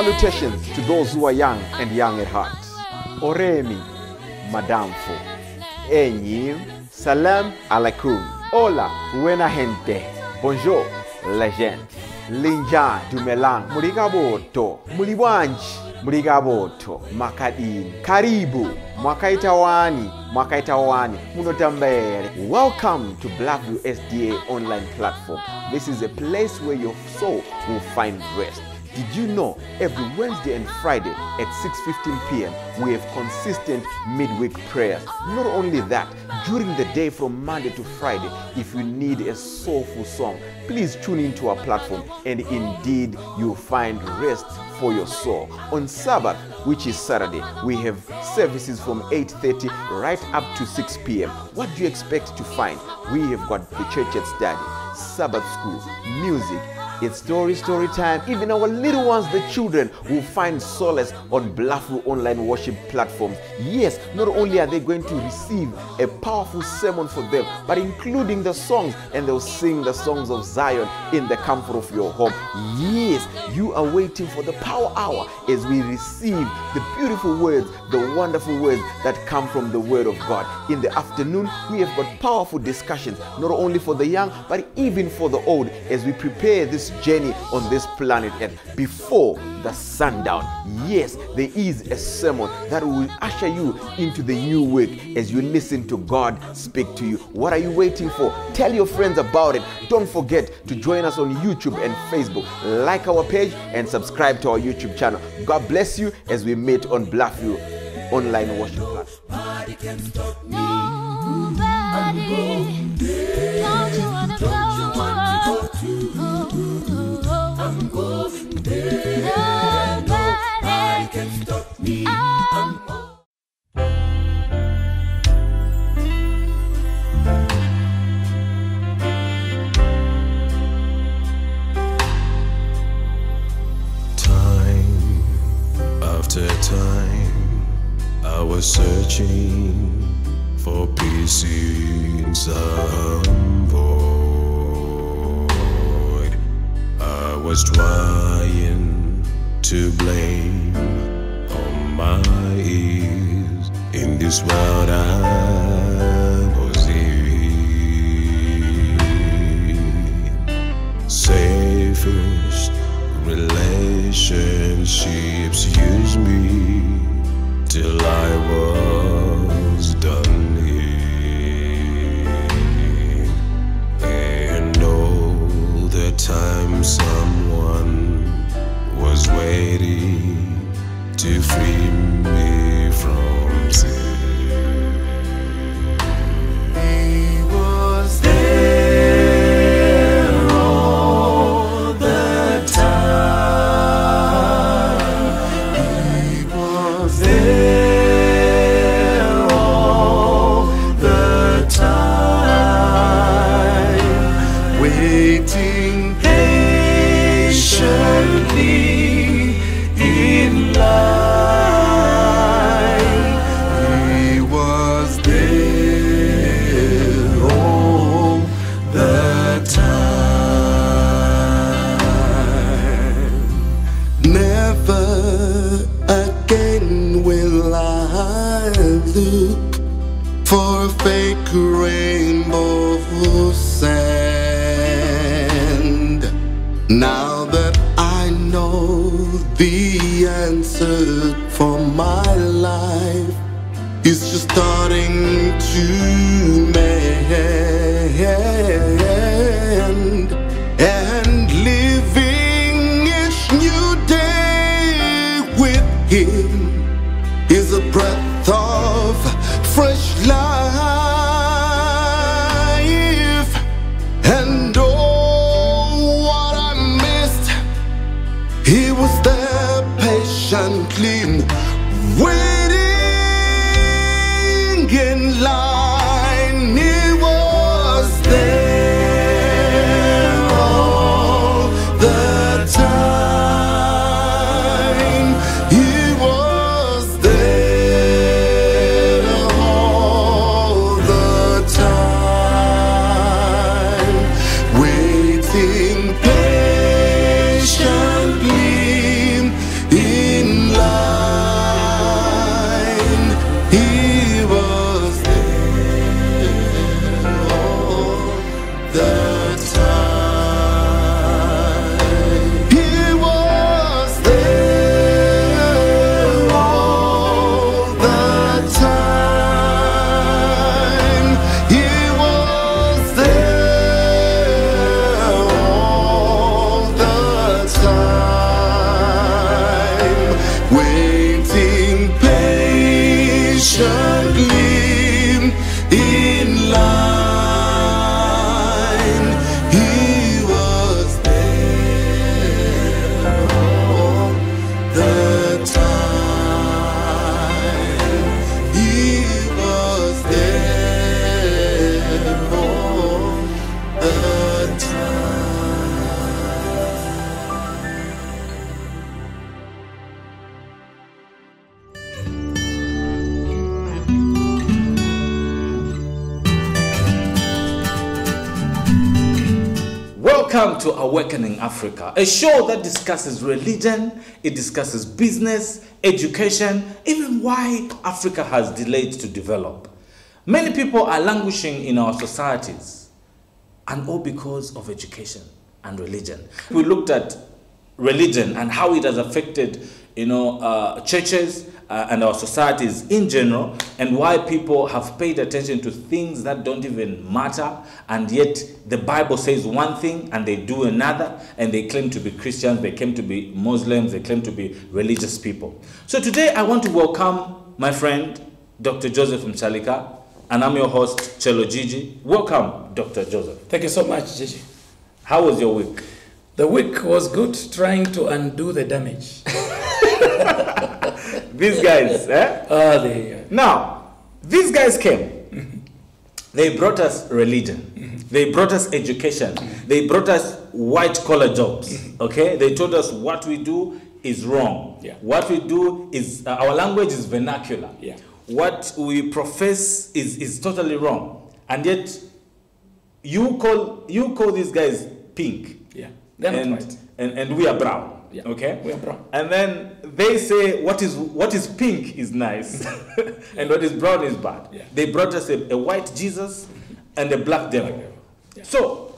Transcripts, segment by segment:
Salutations to those who are young and young at heart. Oremi, Madamfo, Enyi, Salam alaikum, Hola, buena gente, Bonjour, legend, Linja, Dumelang, Murigaboto, Muliwanji, Murigaboto, Makadin, Karibu, Mwakaitawani, Munotambere. Welcome to Blackview SDA online platform. This is a place where your soul will find rest. Did you know every Wednesday and Friday at 6:15 p.m. we have consistent midweek prayers? Not only that, during the day from Monday to Friday, if you need a soulful song, please tune into our platform and indeed you'll find rest for your soul. On Sabbath, which is Saturday, we have services from 8:30 right up to 6 p.m. What do you expect to find? We have got the church at study, Sabbath school, music, it's story time. Even our little ones, the children, will find solace on Blackview online worship platforms. Yes, not only are they going to receive a powerful sermon for them, but including the songs, and they'll sing the songs of Zion in the comfort of your home. Yes, you are waiting for the power hour as we receive the beautiful words, the wonderful words that come from the Word of God. In the afternoon, we have got powerful discussions, not only for the young, but even for the old, as we prepare this journey on this planet Earth before the sundown. Yes, there is a sermon that will usher you into the new week as you listen to God speak to you. What are you waiting for? Tell your friends about it. Don't forget to join us on YouTube and Facebook. Like our page and subscribe to our YouTube channel. God bless you as we meet on Blackview online worship platform. Nobody can stop me. Don't you wanna go? I'm going there. Nobody can stop me. Time after time, I was searching for peace in some void. I was trying to blame on my ears. In this world I was in. Safest relationships use me till I was done here. And all the time someone was waiting to free me from sin. He was there all the time. He was there all the time, waiting patiently in line. He was there all the time. Never again will I look for a fake rainbow sand. Now that I know the answer for my life is just starting to mend, and living each new day with Him is a breath of fresh life. And oh, what I missed, He was there patiently waiting in line. He was there all the time. He was there all the time, waiting patiently Welcome to Awakening Africa, a show that discusses religion, it discusses business, education, even why Africa has delayed to develop. Many people are languishing in our societies, and all because of education and religion. We looked at religion and how it has affected, churches and our societies in general, and why people have paid attention to things that don't even matter, and yet the Bible says one thing and they do another, and they claim to be Christians, they claim to be Muslims, they claim to be religious people. So today I want to welcome my friend Dr. Joseph Mushalika, and I'm your host, Chelo Gigi. Welcome, Dr. Joseph. Thank you so much, Gigi. How was your week? The week was good, trying to undo the damage. These guys, Now, these guys came. They brought us religion. They brought us education. They brought us white-collar jobs. Okay? They told us what we do is wrong. Yeah. What we do is, our language is vernacular. Yeah. What we profess is totally wrong. And yet, you call these guys pink. Yeah, they're not white. And we are brown. Yeah. Okay? We are brown. And then they say what is pink is nice and what is brown is bad. Yeah. They brought us a white Jesus and a black devil. Yeah. So,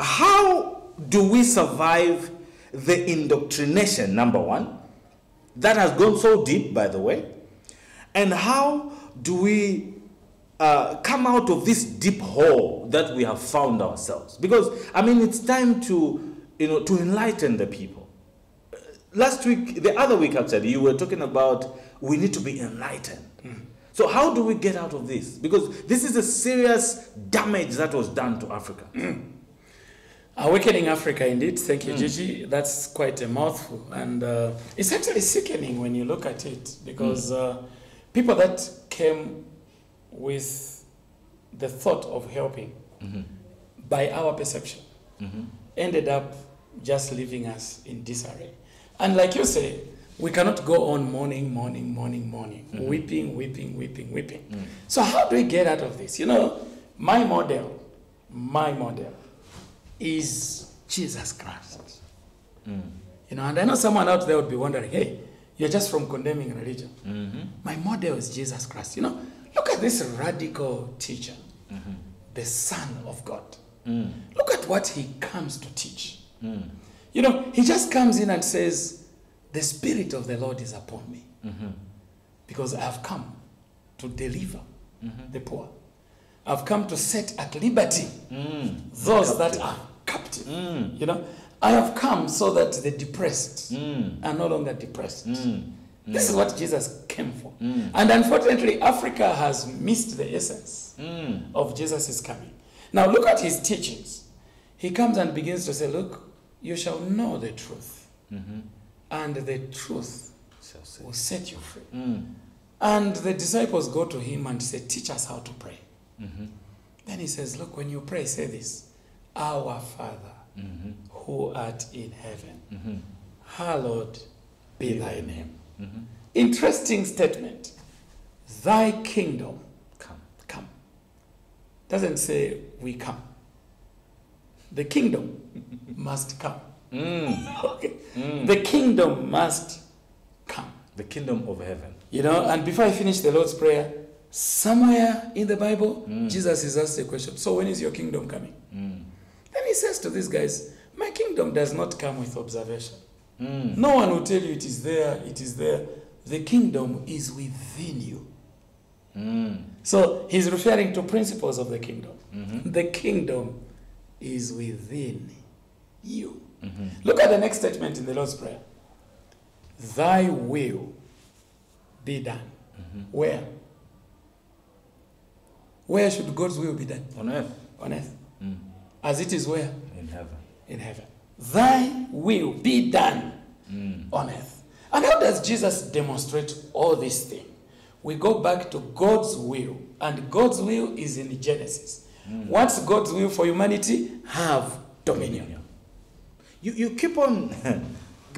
how do we survive the indoctrination, number one, that has gone so deep, by the way? And how do we come out of this deep hole that we have found ourselves? Because, it's time to enlighten the people. Last week, the other week actually, you were talking about we need to be enlightened. So how do we get out of this? Because this is a serious damage that was done to Africa. Awakening Africa, indeed. Thank you, Gigi. That's quite a mouthful. And it's actually sickening when you look at it, because people that came with the thought of helping, by our perception, ended up just leaving us in disarray. And like you say, we cannot go on mourning, weeping. So how do we get out of this? My model is Jesus Christ. And I know someone out there would be wondering, hey, you're just from condemning religion. My model is Jesus Christ. Look at this radical teacher, the Son of God. Look at what he comes to teach. He just comes in and says, the Spirit of the Lord is upon me, because I have come to deliver the poor. I've come to set at liberty those that are captive. I have come so that the depressed are no longer depressed. This is what Jesus came for. And unfortunately, Africa has missed the essence of Jesus' coming. Now look at his teachings. He comes and begins to say, look, you shall know the truth, and the truth will set you free. And the disciples go to him and say, teach us how to pray. Then he says, look, when you pray, say this, our Father, who art in heaven, hallowed be thy name. Interesting statement. Thy kingdom come. Doesn't say we come. The kingdom must come. Okay. The kingdom must come. The kingdom of heaven. And before I finish the Lord's Prayer, somewhere in the Bible, Jesus is asked a question. So when is your kingdom coming? Then he says to these guys, my kingdom does not come with observation. No one will tell you it is there, it is there. The kingdom is within you. So he's referring to principles of the kingdom. The kingdom is within you. Look at the next statement in the Lord's Prayer. Thy will be done. Where? Where should God's will be done? On earth. On earth. As it is where? In heaven. In heaven. Thy will be done on earth. And how does Jesus demonstrate all these things? We go back to God's will. And God's will is in Genesis. What's God's will for humanity? Have dominion. You keep on...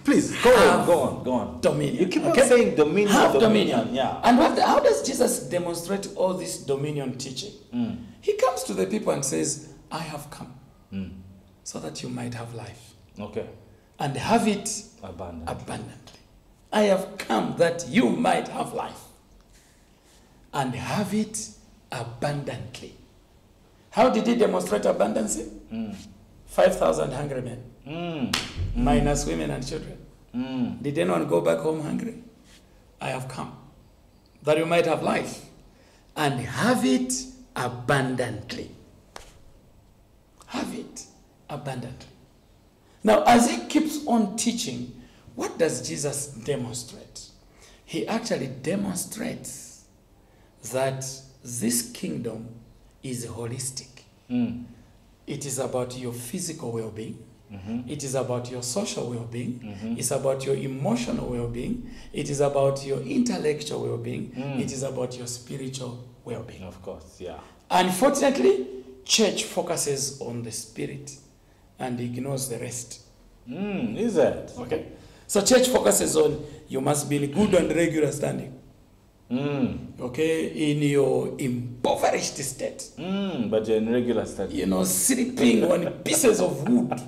Please, go on. Dominion. You keep on saying dominion. Have dominion. Yeah. And how does Jesus demonstrate all this dominion teaching? He comes to the people and says, I have come so that you might have life. Okay. And have it Abundant. abundantly. I have come that you might have life. And have it abundantly. How did he demonstrate abundancy? 5,000 hungry men. Minus women and children. Did anyone go back home hungry? I have come that you might have life and have it abundantly. Have it abundantly. Now, as he keeps on teaching, what does Jesus demonstrate? He actually demonstrates that this kingdom is holistic. It is about your physical well-being. It is about your social well-being. It's about your emotional well-being. It is about your intellectual well-being. It is about your spiritual well-being. Of course, yeah. Unfortunately, church focuses on the spirit and ignores the rest. Is it? Okay. So church focuses on you must be in good and regular standing. Okay, in your impoverished state. But you're in regular study. You know, sleeping on pieces of wood.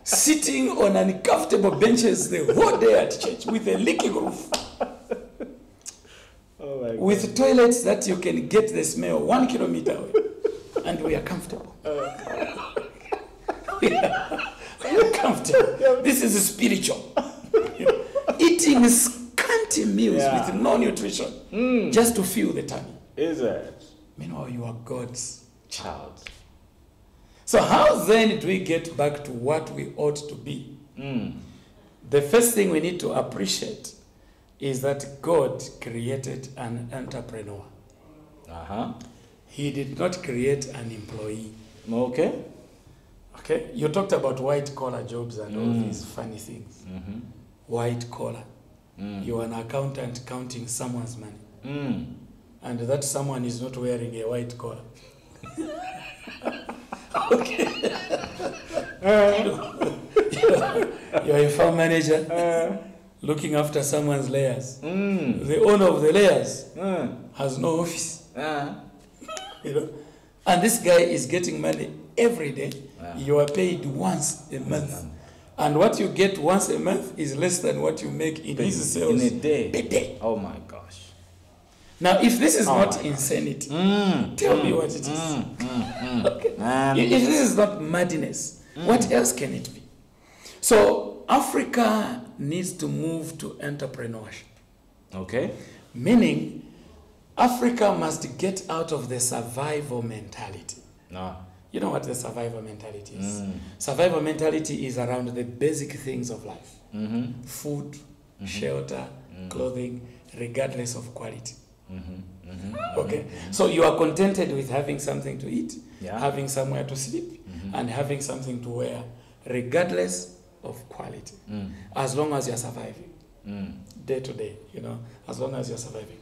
Sitting on uncomfortable benches the whole day at church with a leaking roof. Oh my God. With toilets that you can get the smell 1 kilometer away. And we are comfortable. We are comfortable. This is spiritual. Eating scanty meals with no nutrition just to fill the tummy. Is it? Meanwhile, you are God's Child. So how then do we get back to what we ought to be? The first thing we need to appreciate is that God created an entrepreneur. He did not create an employee. Okay. Okay? You talked about white collar jobs and all these funny things. White collar. You're an accountant counting someone's money. And that someone is not wearing a white collar. Okay. You're a farm manager looking after someone's layers. The owner of the layers has no office. You know? And this guy is getting money every day. You are paid once a month. And what you get once a month is less than what you make in his sales in a day. A day. Oh my gosh. Now, if this is not insanity, tell me what it is. Okay. If this is not madness, what else can it be? So, Africa needs to move to entrepreneurship. Okay. Meaning, Africa must get out of the survival mentality. You know what the survival mentality is? Survival mentality is around the basic things of life. Food, shelter, clothing, regardless of quality. Okay, so you are contented with having something to eat, having somewhere to sleep, and having something to wear, regardless of quality, as long as you're surviving, day to day, you know, as long as you're surviving.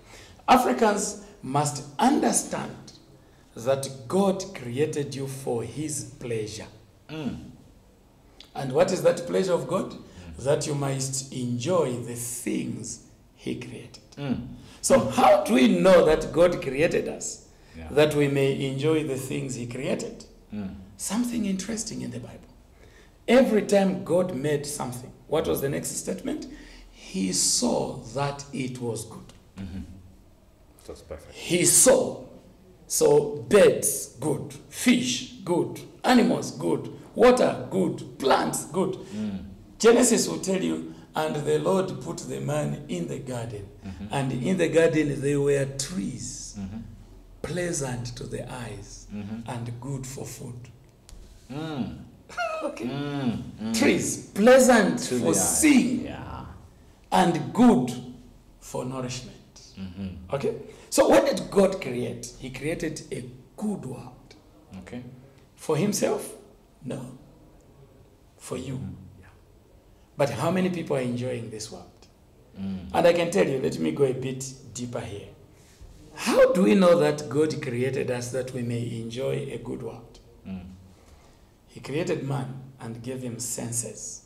Africans must understand that God created you for His pleasure. And what is that pleasure of God? That you might enjoy the things He created. So how do we know that God created us? That we may enjoy the things He created? Something interesting in the Bible. Every time God made something, what was the next statement? He saw that it was good. That's perfect. He saw. So birds, good. Fish, good. Animals, good. Water, good. Plants, good. Genesis will tell you, and the Lord put the man in the garden. And in the garden there were trees, pleasant to the eyes, and good for food. Okay. Trees, pleasant To for the eye. seeing, and good for nourishment. Okay? So what did God create? He created a good world. Okay. For himself? No. For you. But how many people are enjoying this world? And I can tell you, let me go a bit deeper here. How do we know that God created us that we may enjoy a good world? He created man and gave him senses.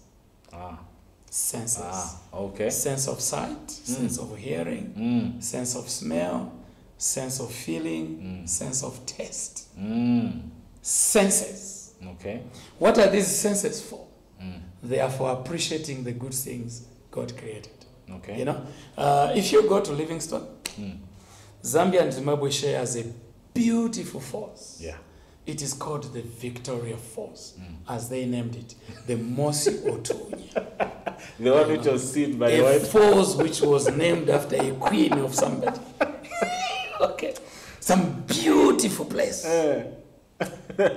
Senses. Okay. Sense of sight, sense of hearing, sense of smell, sense of feeling, sense of taste. Senses. Okay. What are these senses for? They are for appreciating the good things God created. Okay. You know, if you go to Livingstone, Zambia and Zimbabwe shares a beautiful falls. Yeah. It is called the Victoria Falls, as they named it, the Mosi Otunya. The one which was seen by the A white. falls which was named after a queen of somebody. Okay. Some beautiful place.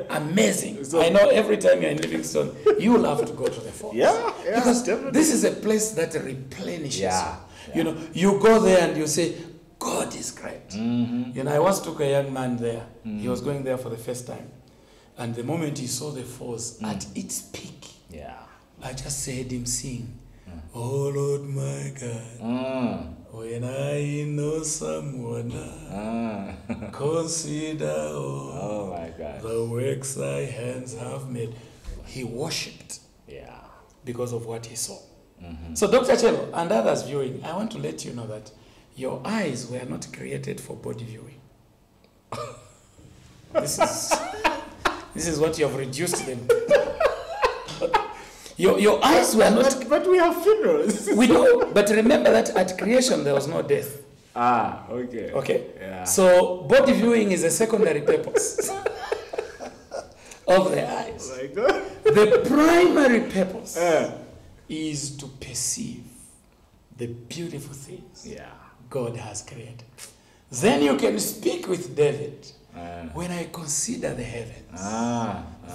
Amazing. So- I know every time you're in Livingstone, you will have to go to the falls. Yeah, Because definitely. this is a place that replenishes Yeah, you. You know, you go there and you say, God is great. Mm-hmm. You know, I once took a young man there. He was going there for the first time. And the moment he saw the falls at its peak, Yeah. I just heard him sing, Oh Lord my God, when I know someone, consider all Oh my God. the works thy hands have made. He worshipped Yeah. because of what he saw. So Dr. Chelo and others viewing, I want to let you know that your eyes were not created for body viewing. This is what you have reduced them. Your eyes were not. But we have funerals. We know, but remember that at creation there was no death. Ah, okay. Okay? Yeah. So body viewing is a secondary purpose of the eyes. Oh my God. The primary purpose is to perceive the beautiful things Yeah. God has created. Then you can speak with David. When I consider the heavens,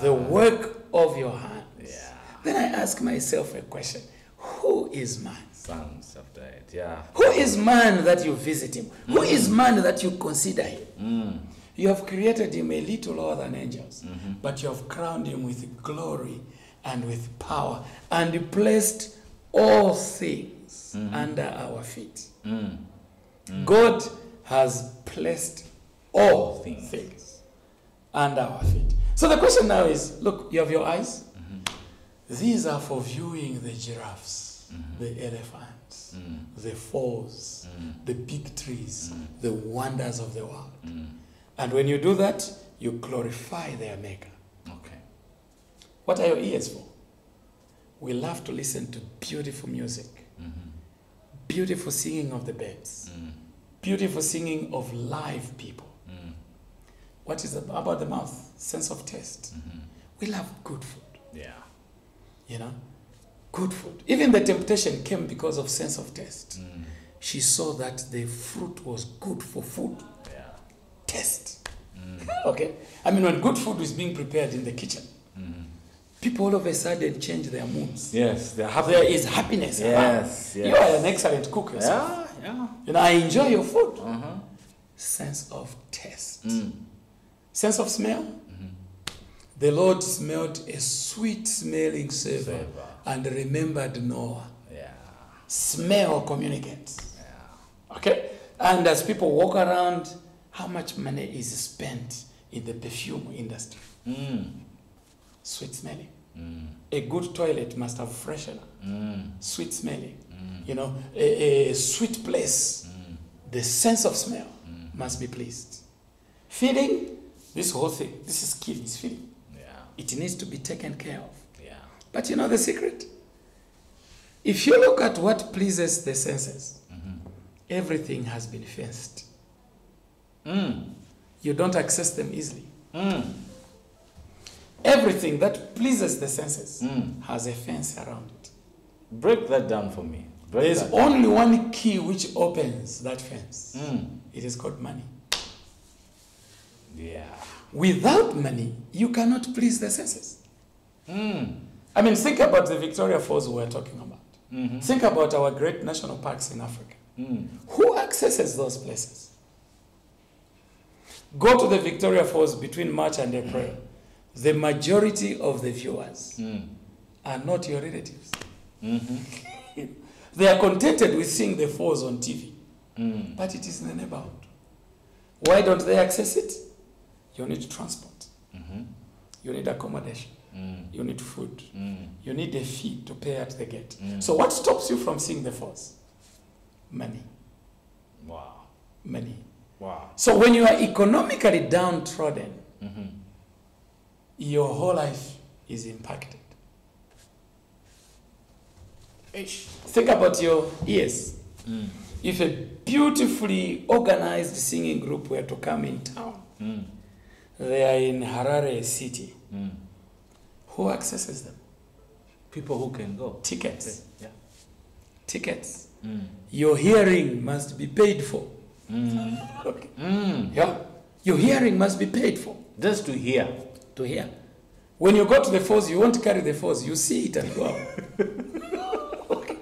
the work of your hands, Yeah. then I ask myself a question. Who is man? Sons of that. Yeah. Who is man that you visit him? Who is man that you consider him? You have created him a little lower than angels, but you have crowned him with glory and with power, and you placed all things under our feet. God has placed all things under our feet. So the question now is, look, you have your eyes. These are for viewing the giraffes, the elephants, the falls, the big trees, the wonders of the world. And when you do that, you glorify their maker. Okay. What are your ears for? We love to listen to beautiful music, beautiful singing of the birds, beautiful singing of live people. What is about the mouth? Sense of taste. We love good food. Yeah. You know, good food. Even the temptation came because of sense of taste. She saw that the fruit was good for food. Yeah. Taste. Okay? I mean, when good food is being prepared in the kitchen, people all of a sudden change their moods. Yes, they're happy. There is happiness. Yes, around. yes. You are an excellent cook yourself. Yeah. You know, I enjoy your food. Sense of taste. Sense of smell. The Lord smelled a sweet smelling savor and remembered Noah. Yeah. Smell communicates. Okay? And as people walk around, how much money is spent in the perfume industry? Sweet smelling. A good toilet must have freshener. Sweet smelling. You know, a sweet place. The sense of smell must be pleased. Feeding, this whole thing, this is key, is feeding. It needs to be taken care of. Yeah. But you know the secret? If you look at what pleases the senses, everything has been fenced. You don't access them easily. Everything that pleases the senses has a fence around it. Break that down for me. There's only one key which opens that fence. It is called money. Yeah. Without money, you cannot please the senses. I mean, think about the Victoria Falls we were talking about. Think about our great national parks in Africa. Who accesses those places? Go to the Victoria Falls between March and April. The majority of the viewers are not your relatives. They are contented with seeing the falls on TV. But it is in the neighborhood. Why don't they access it? You need transport. You need accommodation. You need food. You need a fee to pay at the gate. So what stops you from seeing the falls? Money. Wow. Money. Wow. So when you are economically downtrodden, your whole life is impacted. Think about your ears. If a beautifully organized singing group were to come in town, they are in Harare city, who accesses them? People who can go. Tickets. Yeah. Tickets. Your hearing must be paid for. Okay. Yeah. Your hearing must be paid for. Just to hear. To hear. When you go to the falls, you won't carry the falls. You see it and go out. Okay.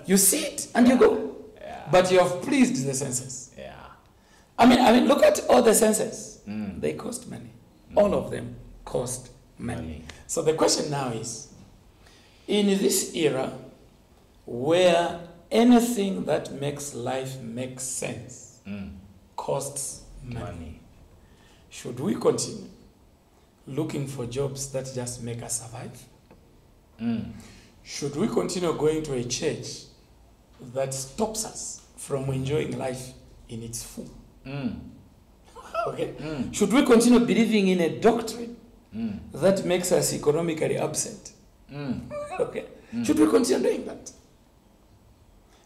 You see it and you go. Yeah. But you have pleased the senses. Yeah. I mean, look at all the senses. They cost money. All of them cost money. So the question now is, in this era where anything that makes life make sense costs money, should we continue looking for jobs that just make us survive? Should we continue going to a church that stops us from enjoying life in its full? Okay. Should we continue believing in a doctrine that makes us economically absent? Okay. Should we continue doing that?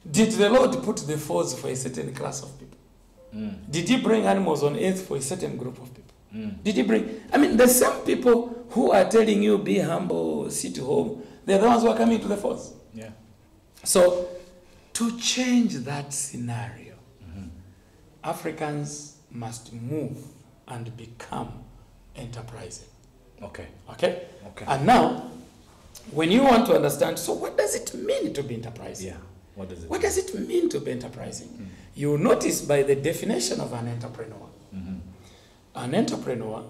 Did the Lord put the falls for a certain class of people? Did he bring animals on earth for a certain group of people? Did he bring... I mean, the same people who are telling you, be humble, sit home, they're the ones who are coming to the falls. Yeah. So, to change that scenario, Africans must move and become enterprising. Okay. Okay? Okay. And now, when you want to understand, so what does it mean to be enterprising? Yeah. What does it What mean? does it mean to be enterprising? You notice by the definition of an entrepreneur. An entrepreneur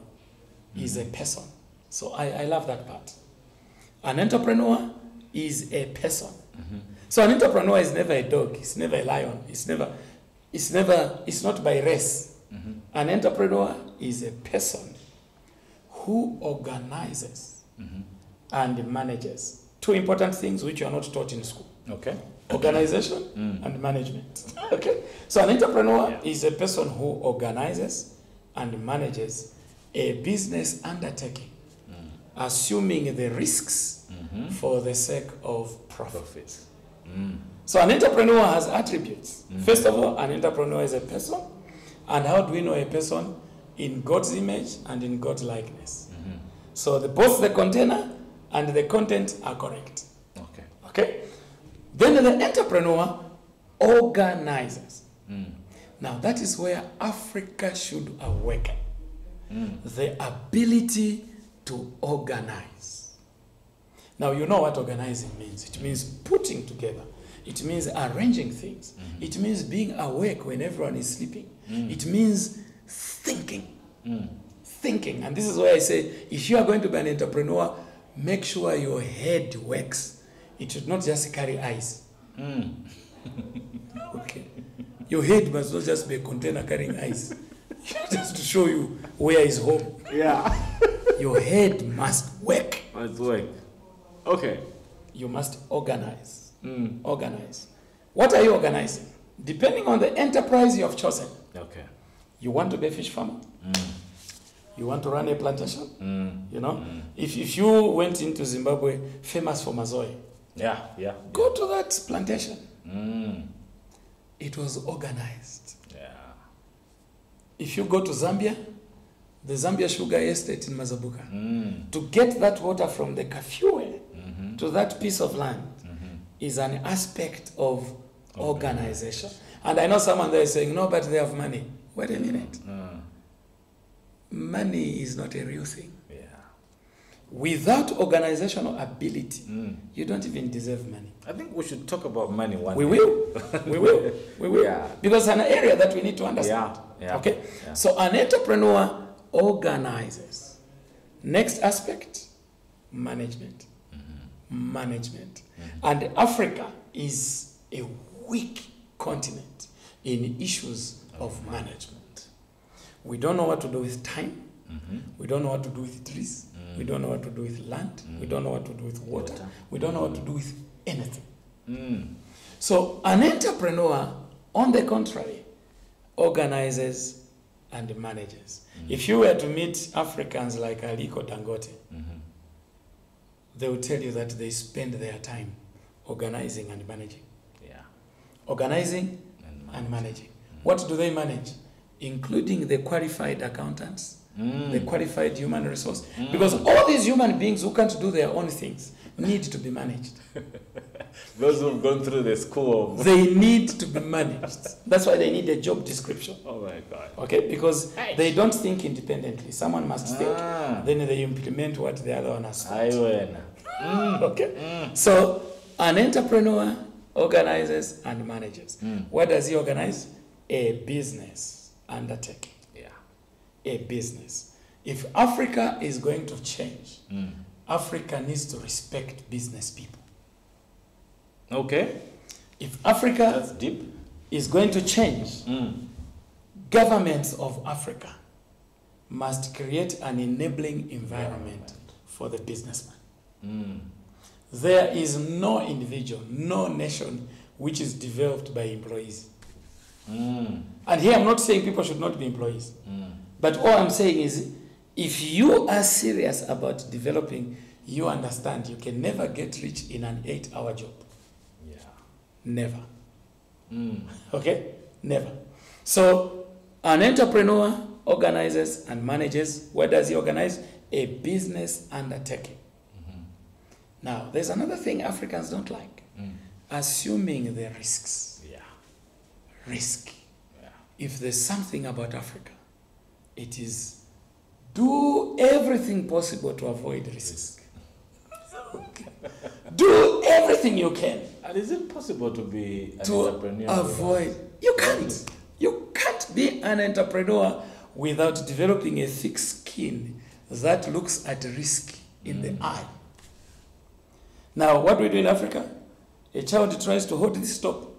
is a person. So I love that part. An entrepreneur is a person. So an entrepreneur is never a dog. It's never a lion. It's not by race. An entrepreneur is a person who organizes and manages. Two important things which you are not taught in school. Okay. Organization and management. Okay? So an entrepreneur is a person who organizes and manages a business undertaking, assuming the risks for the sake of profit. So an entrepreneur has attributes. First of all, an entrepreneur is a person. And how do we know a person? In God's image and in God's likeness. So both the container and the content are correct. Okay. Okay? Then the entrepreneur organizes. Now that is where Africa should awaken. The ability to organize. Now you know what organizing means. It means putting together. It means arranging things. It means being awake when everyone is sleeping. It means thinking. Thinking. And this is why I say, if you are going to be an entrepreneur, make sure your head works. It should not just carry eyes. Okay. Your head must not just be a container carrying ice. Just to show you where is home. Yeah. Your head must work. Let's work. Okay. You must organize. Organize. What are you organizing? Depending on the enterprise you have chosen. Okay. You want to be a fish farmer? You want to run a plantation? You know? If you went into Zimbabwe, famous for mazoe, Yeah. go to that plantation. It was organized. Yeah. If you go to Zambia, the Zambia Sugar Estate in Mazabuka, to get that water from the Kafue to that piece of land is an aspect of organization. And I know someone there is saying, no, but they have money. Wait a minute. Money is not a real thing. Yeah. Without organizational ability, you don't even deserve money. I think we should talk about money one We day. will. We will. We will. Yeah. Because it's an area that we need to understand. Yeah. Okay? Yeah. So an entrepreneur organizes. Next aspect, management. Management. And Africa is a weak continent in issues of management. We don't know what to do with time. We don't know what to do with trees. We don't know what to do with land. We don't know what to do with water. We don't know what to do with anything. So an entrepreneur, on the contrary, organizes and managers. If you were to meet Africans like Aliko Dangote, they will tell you that they spend their time organizing and managing. Yeah. Organizing and managing. What do they manage? Including the qualified accountants, the qualified human resource. Because all these human beings who can't do their own things need to be managed. Those who've gone through the school. They need to be managed. That's why they need a job description. Oh my God. Okay, because they don't think independently. Someone must think, then they implement what the other one has thought. Okay? So, an entrepreneur organizes and manages. What does he organize? A business undertaking. Yeah. A business. If Africa is going to change, Africa needs to respect business people. Okay. If Africa That's deep. is going to change, governments of Africa must create an enabling environment for the businessman. There is no individual, no nation which is developed by employees. And here I'm not saying people should not be employees. But all I'm saying is, if you are serious about developing, you understand you can never get rich in an 8-hour job. Yeah. Never. Okay? Never. So, an entrepreneur organizes and manages. What does he organize? A business undertaking. Now, there's another thing Africans don't like. Assuming the risks. Yeah. Risk. Yeah. If there's something about Africa, it is do everything possible to avoid risk. Do everything you can And is it possible to be an to entrepreneur? avoid. You can't. You can't be an entrepreneur without developing a thick skin that looks at risk in the eye. Now, what do we do in Africa? A child tries to hold this stop.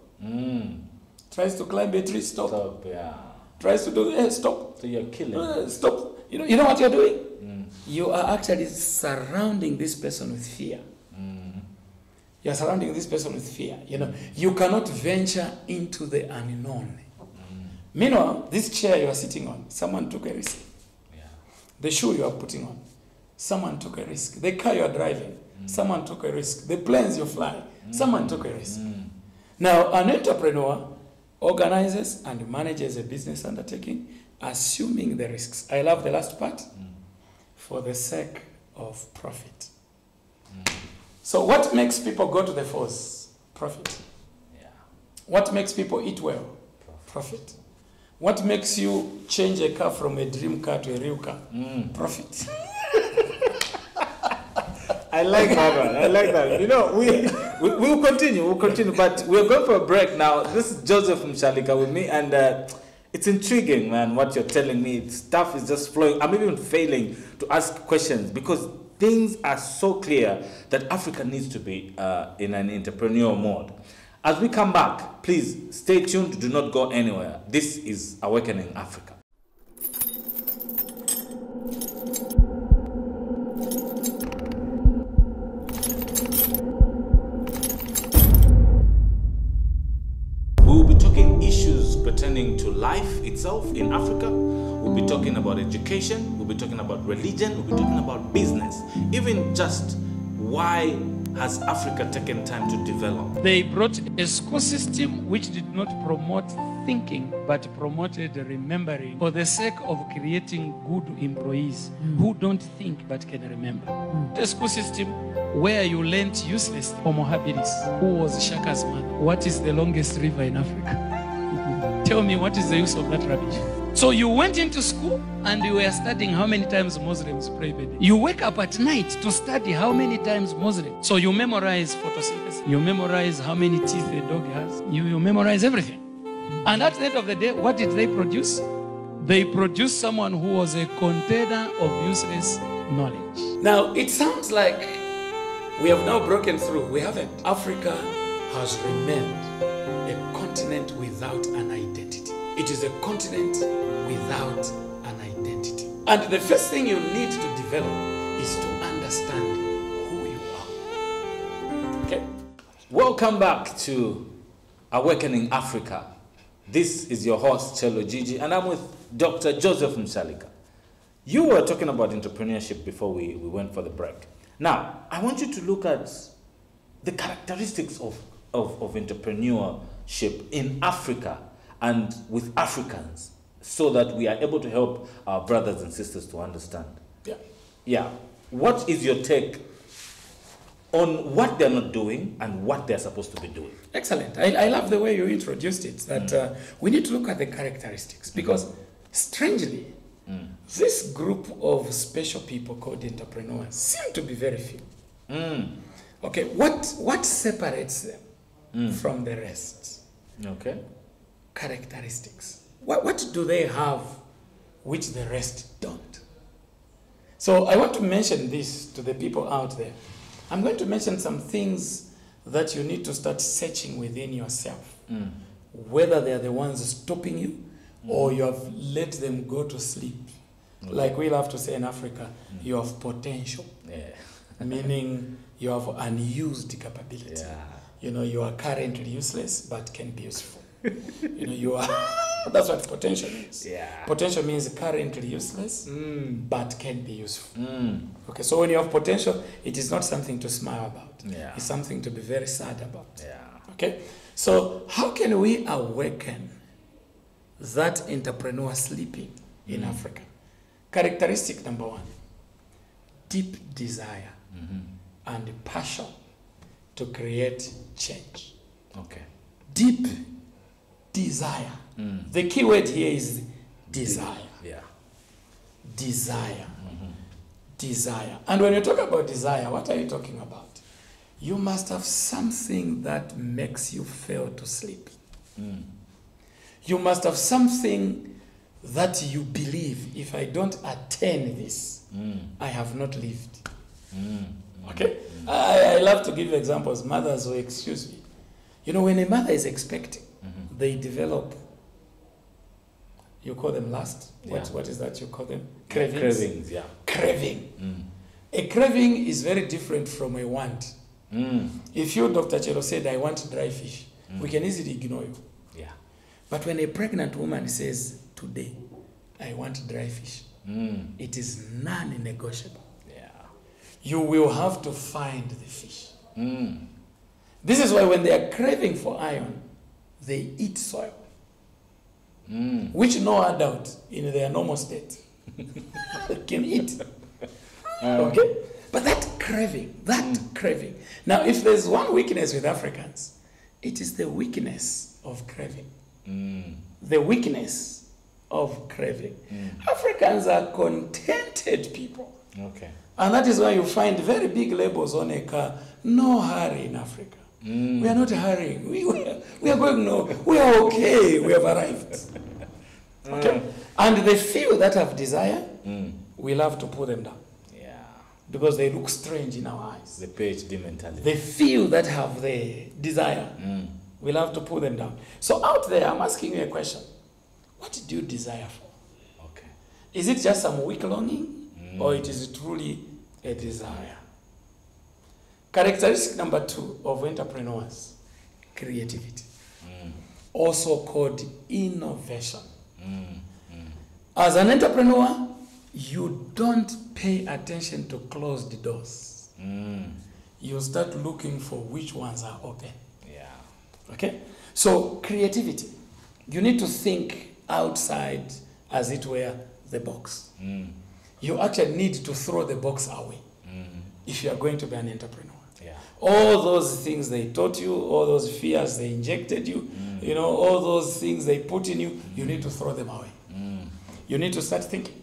Tries to climb a tree, stop. Stop, yeah. Tries to do, stop. So you're killing. Stop. You know what you're doing? You are actually surrounding this person with fear. You're surrounding this person with fear. You know, you cannot venture into the unknown. Meanwhile, this chair you are sitting on, someone took a risk. Yeah. The shoe you are putting on, someone took a risk. The car you are driving, someone took a risk. The planes you fly, someone took a risk. Now, an entrepreneur organizes and manages a business undertaking, assuming the risks. I love the last part. For the sake of profit. So what makes people go to the force? Profit. Yeah. What makes people eat well? Profit. What makes you change a car from a dream car to a real car? Profit. I like that one. I like that. You know, we'll continue, but we're going for a break now. This is Joseph Mushalika with me, and it's intriguing, man, what you're telling me. Stuff is just flowing. I'm even failing to ask questions because things are so clear that Africa needs to be in an entrepreneurial mode. As we come back, please stay tuned. Do not go anywhere. This is Awakening Africa. We'll be talking issues pertaining to life itself in Africa. We'll be talking about education. We'll be talking about religion. We'll be talking about business. Even just why has Africa taken time to develop? They brought a school system which did not promote thinking but promoted remembering for the sake of creating good employees who don't think but can remember. The school system where you learnt useless Homo habilis, who was Shaka's man. What is the longest river in Africa? Tell me, what is the use of that rubbish? So you went into school and you were studying how many times Muslims pray per day. You wake up at night to study how many times Muslims. So you memorize photosynthesis. You memorize how many teeth a dog has. You memorize everything. And at the end of the day, what did they produce? They produced someone who was a container of useless knowledge. Now, it sounds like we have now broken through. We haven't. Africa has remained a continent without an identity. It is a continent without an identity. And the first thing you need to develop is to understand who you are. Okay? Welcome back to Awakening Africa. This is your host, Chelo Gigi, and I'm with Dr. Joseph Mushalika. You were talking about entrepreneurship before we went for the break. Now, I want you to look at the characteristics of entrepreneurship in Africa and with Africans so that we are able to help our brothers and sisters to understand. Yeah. Yeah. What is your take on what they're not doing and what they're supposed to be doing? Excellent. I love the way you introduced it, that we need to look at the characteristics because, strangely, this group of special people called entrepreneurs seem to be very few. Okay, what separates them from the rest? Okay. Characteristics. What do they have which the rest don't? So I want to mention this to the people out there. I'm going to mention some things that you need to start searching within yourself. Whether they are the ones stopping you or you have let them go to sleep. Okay. Like we love to say in Africa, you have potential. Yeah. Meaning you have unused capability. Yeah. You know, you are currently useless but can be useful. You know, you are that's what potential means. Yeah. Potential means currently useless but can be useful. Okay, so when you have potential, it is not something to smile about. Yeah. It's something to be very sad about. Yeah. Okay? So how can we awaken that entrepreneur sleeping in Africa? Characteristic number one, deep desire and passion to create change. Okay. Deep desire. The key word here is desire. Yeah. Desire. Desire. And when you talk about desire, what are you talking about? You must have something that makes you fail to sleep. You must have something that you believe, if I don't attain this, I have not lived. Okay? I love to give examples. Mothers will excuse me. You know, when a mother is expecting, they develop, you call them lust? Yeah. What is that you call them? Cravings. Cravings, yeah. Craving. A craving is very different from a want. If you, Dr. Chelo, said, I want dry fish, we can easily ignore you. Yeah. But when a pregnant woman says, today, I want dry fish, it is non-negotiable. Yeah. You will have to find the fish. This is why when they are craving for iron, they eat soil, which no adult in their normal state can eat. Okay? But that craving. Now, if there's one weakness with Africans, it is the weakness of craving. The weakness of craving. Africans are contented people. Okay. And that is why you find very big labels on a car, no hurry in Africa. We are not hurrying. We are going, no, we are okay. We have arrived. Okay? And the few that have desire, we love to put them down. Yeah. Because they look strange in our eyes. The PhD mentality. The few that have the desire, we love to put them down. So out there, I'm asking you a question. What do you desire for? Okay. Is it just some weak longing? Or it is truly a desire? Characteristic number 2 of entrepreneurs, creativity. Also called innovation. As an entrepreneur, you don't pay attention to closed doors. You start looking for which ones are open. Yeah. Okay? So, creativity. You need to think outside, as it were, the box. You actually need to throw the box away if you are going to be an entrepreneur. Yeah. All those things they taught you, all those fears they injected you, you know, all those things they put in you, you need to throw them away. You need to start thinking.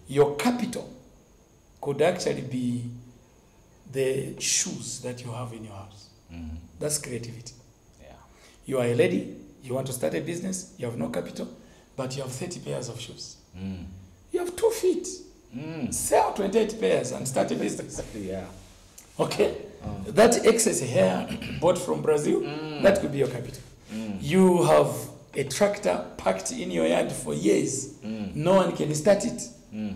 Your capital could actually be the shoes that you have in your house. That's creativity. Yeah. You are a lady, you want to start a business, you have no capital, but you have 30 pairs of shoes. You have 2 feet. Sell 28 pairs and start a business. Yeah. Okay? That excess hair bought from Brazil, that could be your capital. You have a tractor packed in your yard for years. No one can start it.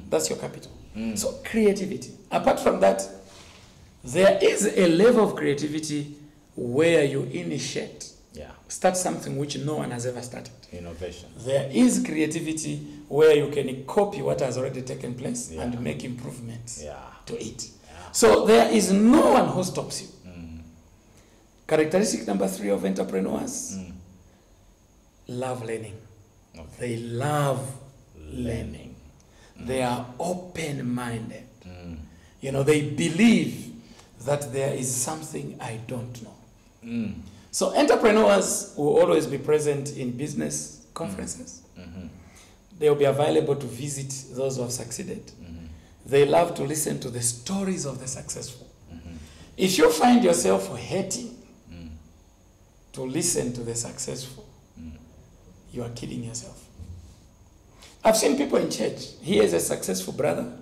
That's your capital. So creativity. Apart from that, there is a level of creativity where you initiate Yeah. Start something which no one has ever started. Innovation. There is creativity where you can copy what has already taken place Yeah. and make improvements Yeah. to it. Yeah. So there is no one who stops you. Characteristic number 3 of entrepreneurs, love learning. Okay. They love learning. They are open-minded. You know, they believe that there is something I don't know. So entrepreneurs will always be present in business conferences. They will be available to visit those who have succeeded. They love to listen to the stories of the successful. If you find yourself hating to listen to the successful, you are kidding yourself. I've seen people in church. Here is a successful brother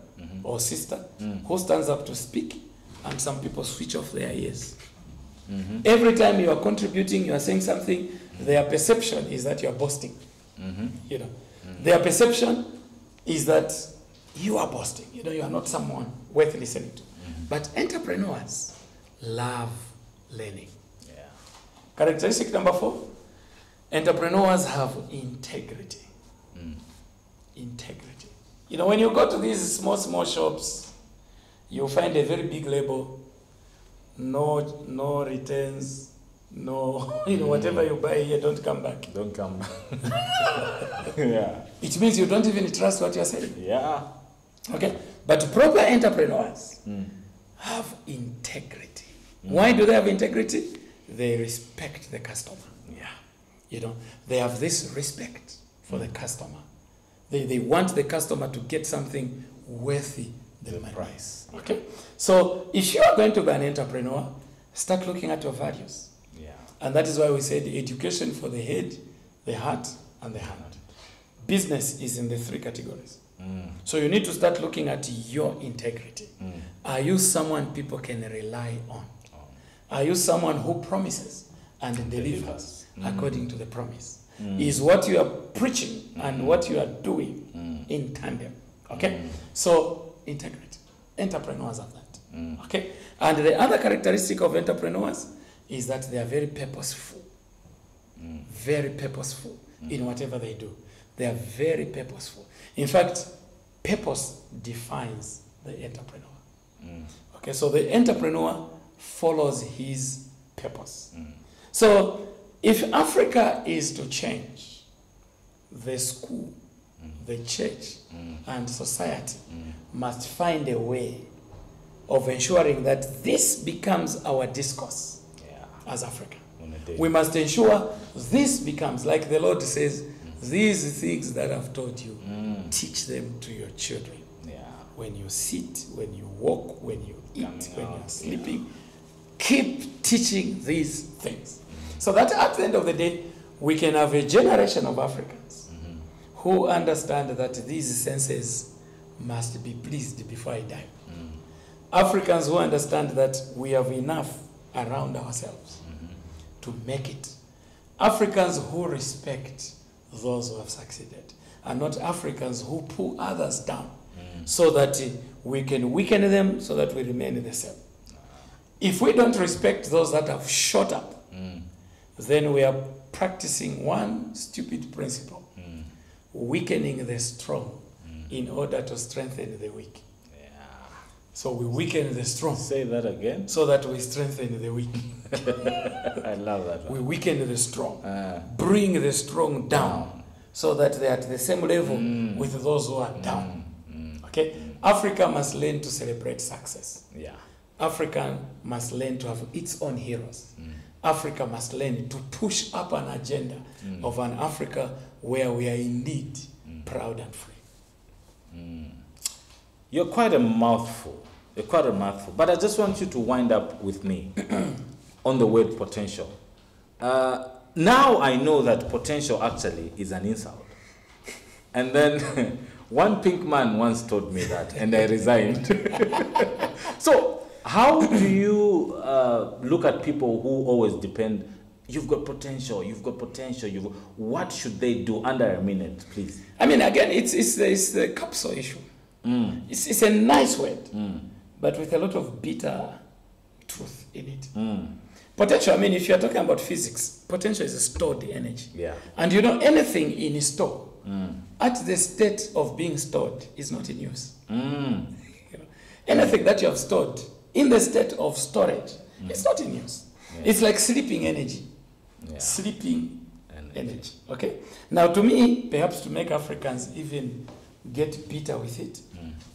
or sister who stands up to speak, and some people switch off their ears. Every time you are contributing, you are saying something, their perception is that you are boasting. You know, their perception is that you are boasting. You know, you are not someone worth listening to. But entrepreneurs love learning. Yeah. Characteristic number 4, entrepreneurs have integrity. Integrity. You know, when you go to these small shops, you'll find a very big label, no returns, no, you know, whatever you buy here, don't come back. Don't come. Yeah. It means you don't even trust what you're saying. Yeah. Okay? But proper entrepreneurs have integrity. Why do they have integrity? They respect the customer. Yeah. You know, they have this respect for the customer. They want the customer to get something worthy the money. Price. Okay? So if you are going to be an entrepreneur, start looking at your values. Yeah. And that is why we said education for the head, the heart, and the hand. Business is in the 3 categories. So you need to start looking at your integrity. Are you someone people can rely on? Are you someone who promises and delivers according to the promise? Is what you are preaching and what you are doing in tandem? Okay? So integrity. Entrepreneurs have that. Okay? And the other characteristic of entrepreneurs is that they are very purposeful. Very purposeful in whatever they do. They are very purposeful. In fact, purpose defines the entrepreneur. Okay, so the entrepreneur follows his purpose. So if Africa is to change, the school, the church, and society must find a way of ensuring that this becomes our discourse as Africa. We must ensure this becomes, like the Lord says, these things that I've taught you, teach them to your children. When you sit, when you walk, when you eat, when you're sleeping, keep teaching these things. So that at the end of the day, we can have a generation of Africans who understand that these senses must be pleased before I die. Africans who understand that we have enough around ourselves to make it. Africans who respect those who have succeeded, and not Africans who pull others down so that we can weaken them so that we remain the same. If we don't respect those that have shot up, then we are practicing one stupid principle, weakening the strong in order to strengthen the weak. So we weaken the strong. Say that again. So that we strengthen the weak. I love that. We weaken the strong. Bring the strong down so that they are at the same level with those who are down. Okay? Africa must learn to celebrate success. Africa must learn to have its own heroes. Africa must learn to push up an agenda of an Africa where we are indeed proud and free. You're quite a mouthful. You're quite a mouthful. But I just want you to wind up with me on the word potential. Now I know that potential actually is an insult. And then one pink man once told me that, and I resigned. So how do you look at people who always depend, you've got potential, what should they do? Under a minute, please. I mean, again, it's the capsule issue. It's a nice word, but with a lot of bitter truth in it. Potential, I mean, if you're talking about physics, potential is a stored energy. Yeah. And you know, anything in a store, at the state of being stored, is not in use. You know, anything that you have stored in the state of storage, it's not in use. It's like sleeping energy. Sleeping energy. Okay? Now, to me, perhaps to make Africans even get bitter with it,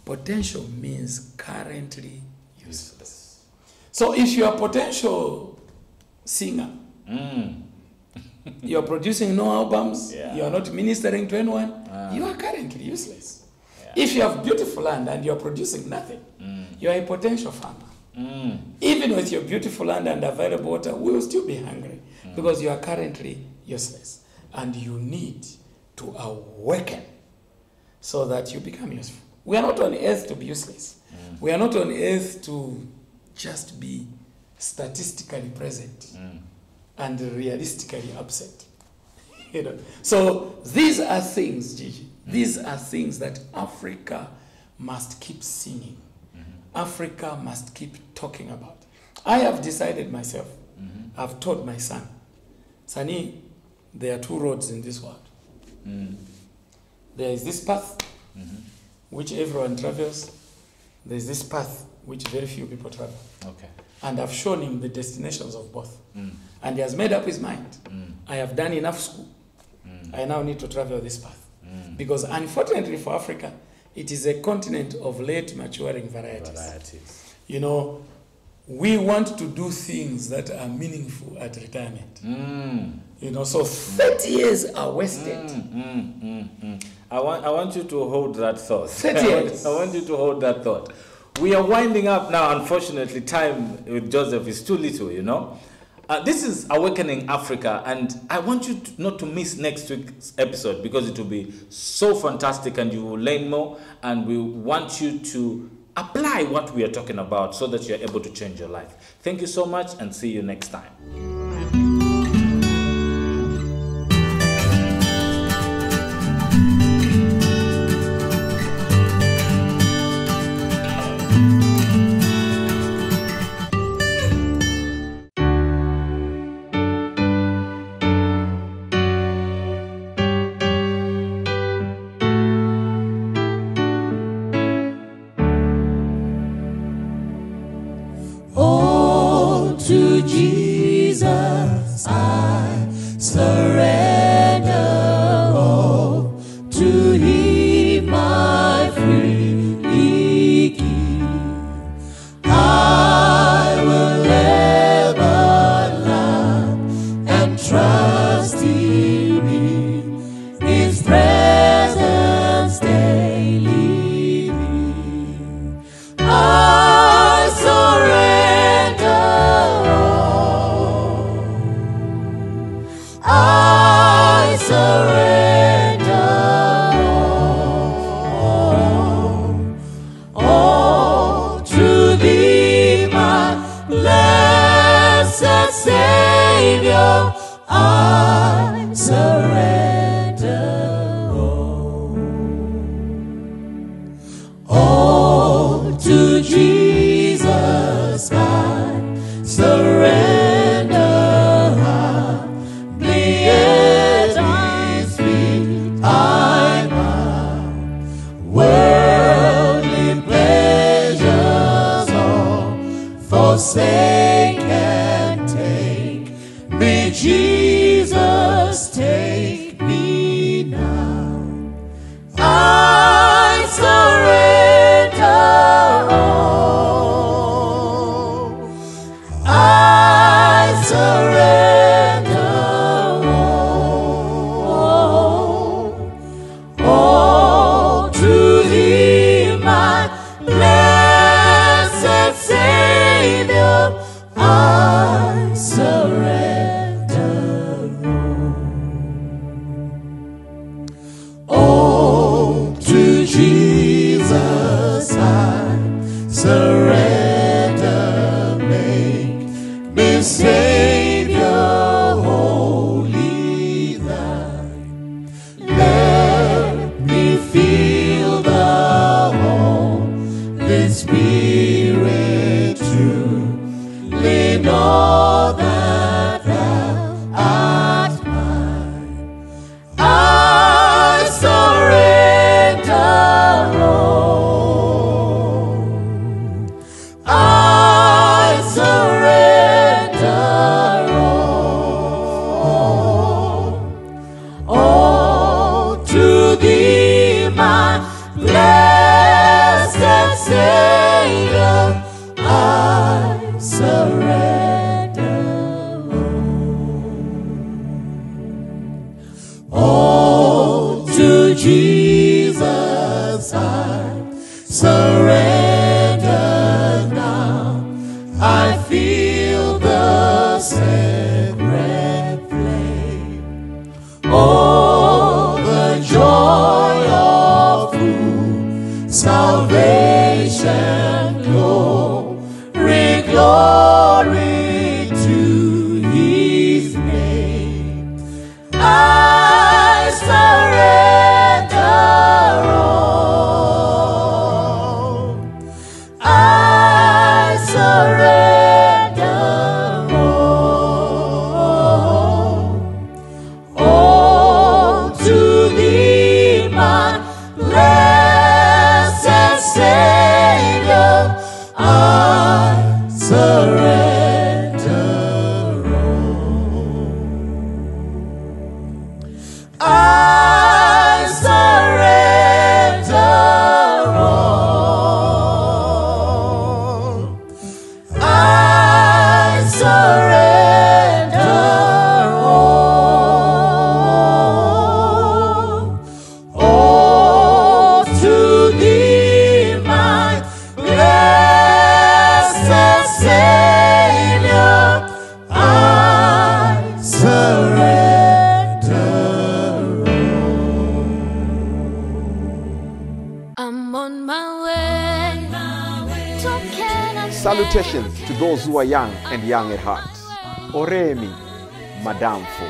potential means currently useless. So if you are a potential singer, you are producing no albums, you are not ministering to anyone, you are currently useless. If you have beautiful land and you are producing nothing, you are a potential farmer. Even with your beautiful land and available water, we will still be hungry because you are currently useless. And you need to awaken so that you become useful. We are not on earth to be useless. We are not on earth to just be statistically present and realistically absent. You know? So these are things, Gigi, these are things that Africa must keep singing. Africa must keep talking about. I have decided myself, I've told my son, Sani, there are two roads in this world. There is this path, which everyone travels. There is this path, which very few people travel. Okay. And I've shown him the destinations of both. And he has made up his mind. I have done enough school. I now need to travel this path. Because unfortunately for Africa, it is a continent of late maturing varieties. You know, we want to do things that are meaningful at retirement. You know, so 30 years are wasted. I want you to hold that thought. 30 years. I want you to hold that thought. We are winding up now. Unfortunately, time with Joseph is too little, you know. This is Awakening Africa, and I want you not to miss next week's episode because it will be so fantastic and you will learn more, and we want you to apply what we are talking about so that you're able to change your life. Thank you so much, and see you next time. All to Jesus I surrender, all to Him I freely give. I will ever love and trust in Him, His presence daily live. I surrender all. I surrender all to Thee, my blessed Savior. I surrender all to Jesus. I surrender. Humbly at His feet I bow. Worldly pleasures all forsake and take me, Jesus, take me now. I surrender all. I surrender all to Thee, my blessed Savior. I surrender all to Jesus. I surrender. Make me Savior, wholly Thine. Let me feel the Holy Spirit truly know that blessed Savior, I surrender. All to Jesus I surrender now. I feel the sacred flame. Oh, the joy of full salvation, glory, glory to His name. I surrender all. I surrender all to Thee, my blessed Savior. I surrender all. I surrender all. I surrender all to Thee, my blessed Savior. I surrender all. I'm on my way to Canaan. Salutations to those who are young and young at heart. Oremi, Madamfo.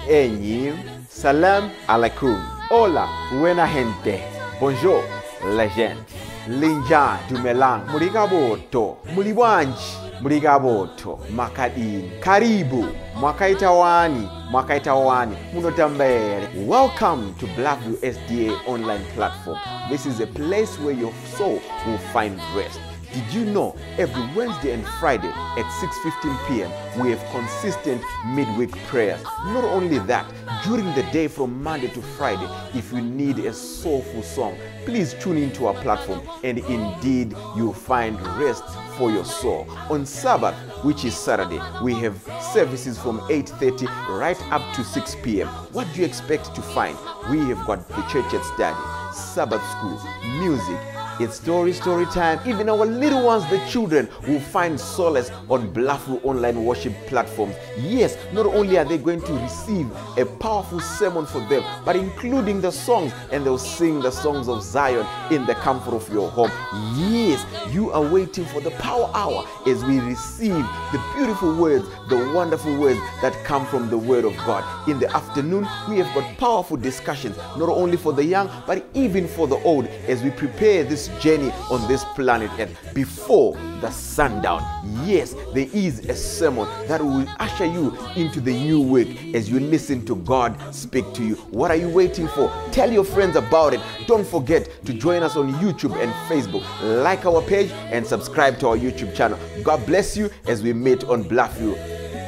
Enyi, Salam alaikum. Hola, buena gente. Bonjour, la gente. Linja dumelang. Murigaboto. Muliwanji. Murigaboto. Makadini. Karibu. Mwakaitawani. Mwakaitawani. Munotambere. Welcome to Blackview SDA online platform. This is a place where your soul will find rest. Did you know every Wednesday and Friday at 6:15 p.m. we have consistent midweek prayers? Not only that, during the day from Monday to Friday, if you need a soulful song, please tune into our platform and indeed you'll find rest for your soul. On Sabbath, which is Saturday, we have services from 8:30 right up to 6 p.m. What do you expect to find? We have got the church at study, Sabbath school, music, it's story time. Even our little ones, the children, will find solace on Blackview online worship platforms. Yes, not only are they going to receive a powerful sermon for them, but including the songs, and they'll sing the songs of Zion in the comfort of your home. Yes, you are waiting for the power hour as we receive the beautiful words, the wonderful words that come from the Word of God. In the afternoon, we have got powerful discussions, not only for the young, but even for the old, as we prepare this journey on this planet Earth before the sundown. Yes, there is a sermon that will usher you into the new week as you listen to God speak to you. What are you waiting for? Tell your friends about it. Don't forget to join us on YouTube and Facebook. Like our page and subscribe to our YouTube channel. God bless you as we meet on Blackview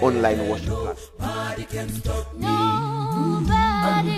online worship platform. Nobody